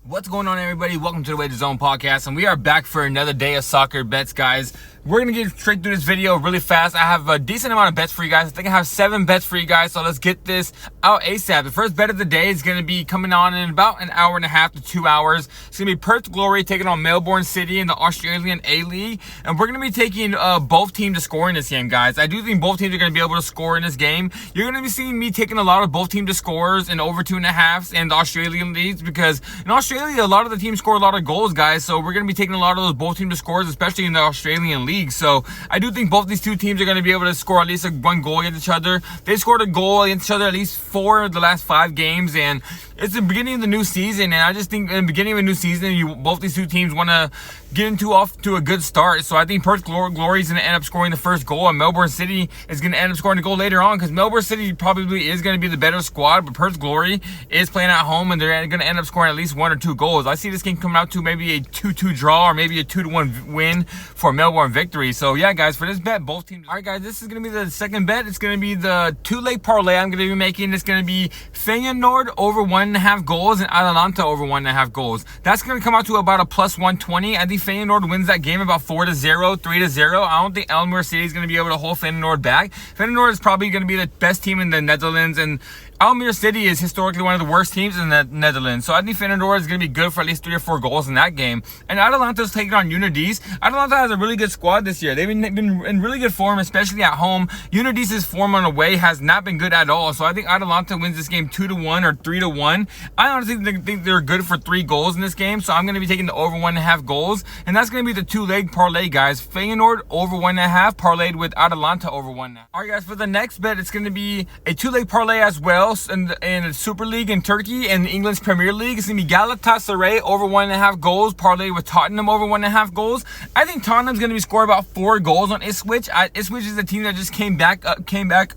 What's going on, everybody? Welcome to the Way to Zone podcast, and we are back for another day of soccer bets, guys. We're going to get straight through this video really fast. I have a decent amount of bets for you guys. I think I have 7 bets for you guys, so let's get this out ASAP. The first bet of the day is going to be coming on in about an hour and a half to 2 hours. It's going to be Perth Glory taking on Melbourne City in the Australian A-League, and we're going to be taking both teams to score in this game, guys. I do think both teams are going to be able to score in this game. You're going to be seeing me taking a lot of both teams to scores and over 2.5s in the Australian leagues, because in Australia, a lot of the teams score a lot of goals, guys, so we're going to be taking a lot of those both teams to scores, especially in the Australian league. So I do think both these two teams are going to be able to score at least one goal against each other. They scored a goal against each other at least 4 of the last 5 games, and it's the beginning of the new season, and I just think in the beginning of a new season, both these two teams want to get off to a good start. So I think Perth Glory is going to end up scoring the first goal, and Melbourne City is going to end up scoring a goal later on, because Melbourne City probably is going to be the better squad, but Perth Glory is playing at home, and they're going to end up scoring at least 1 or 2 goals. I see this game coming out to maybe a 2-2 draw or maybe a 2-1 win for Melbourne victory. So yeah, guys, for this bet, both teams. All right, guys, this is going to be the second bet. It's going to be the 2-leg parlay I'm going to be making. It's going to be Feyenoord over 1.5 goals and Atalanta over 1.5 goals. That's going to come out to about a plus 120. I think Feyenoord wins that game about 4-0, 3-0. I don't think Almere City is going to be able to hold Feyenoord back. Feyenoord is probably going to be the best team in the Netherlands, and Almere City is historically one of the worst teams in the Netherlands. So I think Feyenoord is going to be good for at least 3 or 4 goals in that game. And Atalanta is taking on Unidis. Atalanta has a really good squad this year. They've been in really good form, especially at home. Unidis' form on away has not been good at all. So I think Atalanta wins this game 2-1 or 3-1. I honestly think they're good for 3 goals in this game. So I'm going to be taking the over 1.5 goals. And that's going to be the 2-leg parlay, guys. Feyenoord over 1.5 parlayed with Atalanta over 1.5. All right, guys, for the next bet, it's going to be a 2-leg parlay as well. In the Super League in Turkey and England's Premier League. It's going to be Galatasaray over 1.5 goals, parlay with Tottenham over 1.5 goals. I think Tottenham's going to be scoring about 4 goals on Ipswich. Ipswich is a team that just came back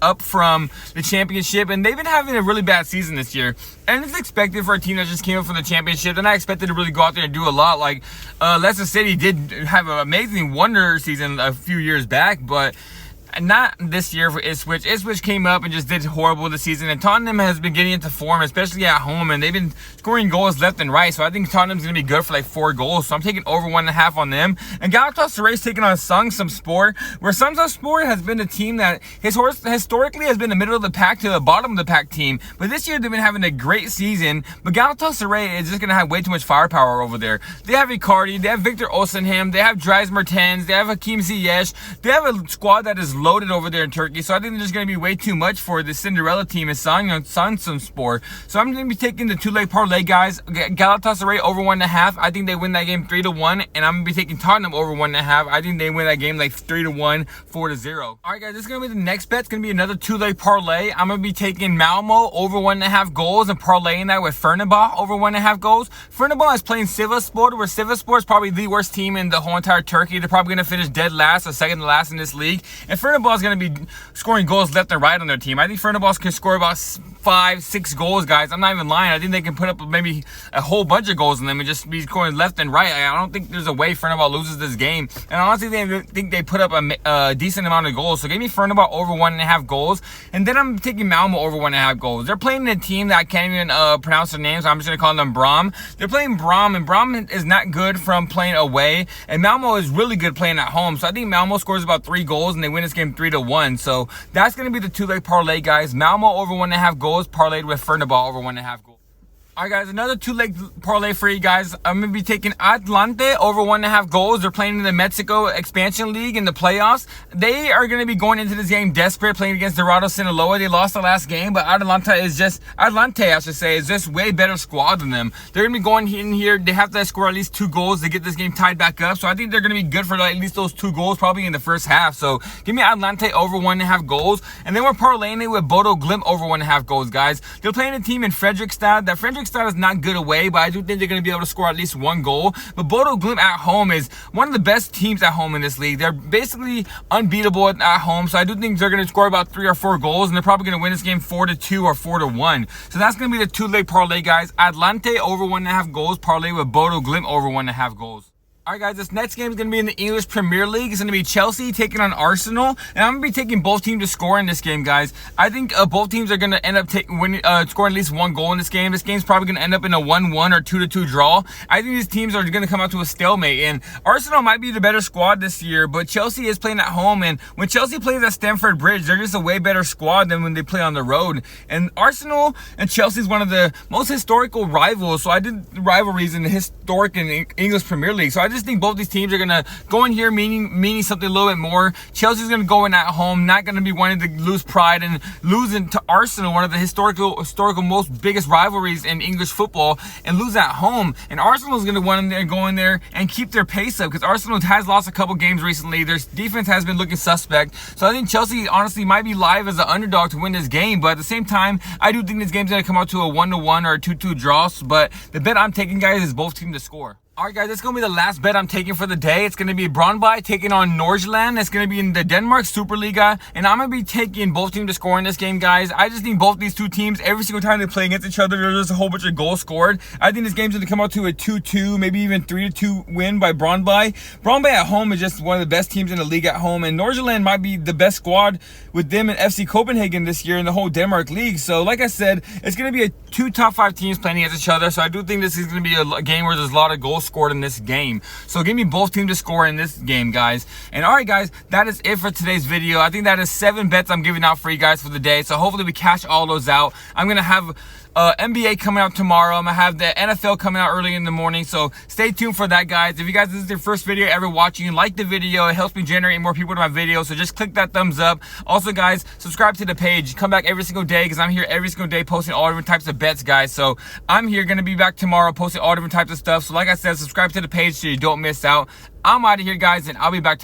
up from the championship, and they've been having a really bad season this year. And it's expected for a team that just came up from the championship. They're not expected to really go out there and do a lot. Like Leicester City did have an amazing wonder season a few years back, but not this year for Ipswich. Ipswich came up and just did horrible this season, and Tottenham has been getting into form, especially at home, and they've been scoring goals left and right. So I think Tottenham's going to be good for like 4 goals. So I'm taking over 1.5 on them. And Galatasaray is taking on Samsunspor, where Samsunspor has been a team that historically has been the middle of the pack to the bottom of the pack team. But this year they've been having a great season. But Galatasaray is just going to have way too much firepower over there. They have Icardi, they have Victor Osimhen, they have Dries Mertens, they have Hakim Ziyech. They have a squad that is loaded over there in Turkey, so I think there's going to be way too much for the Cinderella team in Samsunspor. So I'm going to be taking the 2-leg parlay, guys. Galatasaray over 1.5. I think they win that game 3-1, and I'm going to be taking Tottenham over 1.5. I think they win that game like 3-1, 4-0. All right, guys, this is going to be the next bet. It's going to be another 2-leg parlay. I'm going to be taking Malmo over 1.5 goals and parlaying that with Fernerbahce over 1.5 goals. Fernerbahce is playing Sivasspor, where Sivasspor is probably the worst team in the whole entire Turkey. They're probably going to finish dead last or second to last in this league. And Fernerbahce is going to be scoring goals left and right on their team. I think Fernerbahce can score about 5-6 goals, guys. I'm not even lying. I think they can put up maybe a whole bunch of goals in them and just be scoring left and right. I don't think there's a way Fernerbahce loses this game. And honestly, they think they put up a decent amount of goals. So give me Fernerbahce over 1.5 goals. And then I'm taking Malmo over 1.5 goals. They're playing a team that I can't even pronounce their names. So I'm just going to call them Brom. They're playing Brom, and Brom is not good from playing away. And Malmo is really good playing at home. So I think Malmo scores about 3 goals, and they win this game 3-1. So that's going to be the 2-leg parlay, guys. Malmo over 1.5 goals, parlayed with Fernerbahce over 1.5 goals. All right, guys, another 2-leg parlay for you guys. I'm going to be taking Atlante over 1.5 goals. They're playing in the Mexico Expansion League in the playoffs. They are going to be going into this game desperate, playing against Dorado Sinaloa. They lost the last game, but Atlante, is just way better squad than them. They're going to be going in here. They have to score at least 2 goals to get this game tied back up. So I think they're going to be good for like at least those 2 goals probably in the first half. So give me Atlante over 1.5 goals. And then we're parlaying it with Bodo Glimt over 1.5 goals, guys. They're playing a team in Fredrikstad. That Fredrikstad is not good away, but I do think they're going to be able to score at least 1 goal. But Bodo Glimt at home is one of the best teams at home in this league. They're basically unbeatable at home, so I do think they're going to score about 3 or 4 goals, and they're probably going to win this game 4-2 or 4-1. So that's going to be the 2-leg parlay, guys. Atlante over 1.5 goals, parlay with Bodo Glimt over 1.5 goals. All right, guys, this next game is going to be in the English Premier League. It's going to be Chelsea taking on Arsenal, and I'm going to be taking both teams to score in this game, guys. I think both teams are going to end up scoring at least one goal in this game. This game's probably going to end up in a 1-1 or 2-2 draw. I think these teams are going to come out to a stalemate, and Arsenal might be the better squad this year, but Chelsea is playing at home, and when Chelsea plays at Stamford Bridge, they're just a way better squad than when they play on the road. And Arsenal and Chelsea is one of the most historical rivals, so I did rivalries in the historic and English Premier League, so I just think both these teams are going to go in here meaning something a little bit more. Chelsea's going to go in at home, not going to be wanting to lose pride and losing to Arsenal, one of the historical most biggest rivalries in English football, and lose at home. And Arsenal's going to want to go in there and keep their pace up because Arsenal has lost a couple games recently. Their defense has been looking suspect. So I think Chelsea honestly might be live as an underdog to win this game, but at the same time, I do think this game's going to come out to a 1-1 or a 2-2 draw. But the bet I'm taking, guys, is both teams to score. Alright, guys, that's going to be the last bet I'm taking for the day. It's going to be Brøndby taking on Nordsjælland. It's going to be in the Denmark Superliga, and I'm going to be taking both teams to score in this game, guys. I just think both these two teams, every single time they play against each other, there's a whole bunch of goals scored. I think this game's going to come out to a 2-2, maybe even 3-2 win by Brøndby. Brøndby at home is just one of the best teams in the league at home, and Nordsjælland might be the best squad with them and FC Copenhagen this year in the whole Denmark league. So, like I said, it's going to be two top 5 teams playing against each other, so I do think this is going to be a game where there's a lot of goals scored in this game. So give me both teams to score in this game, guys. And all right, guys, that is it for today's video. I think that is 7 bets I'm giving out for you guys for the day. So hopefully we cash all those out. I'm gonna have NBA coming out tomorrow. I'm gonna have the NFL coming out early in the morning, so stay tuned for that, guys. If you guys, this is your first video ever watching, like the video. It helps me generate more people to my videos, so just click that thumbs up. Also, guys, subscribe to the page. Come back every single day because I'm here every single day posting all different types of bets, guys. So I'm here gonna be back tomorrow posting all different types of stuff. So like I said, subscribe to the page so you don't miss out. I'm out of here, guys, and I'll be back tomorrow.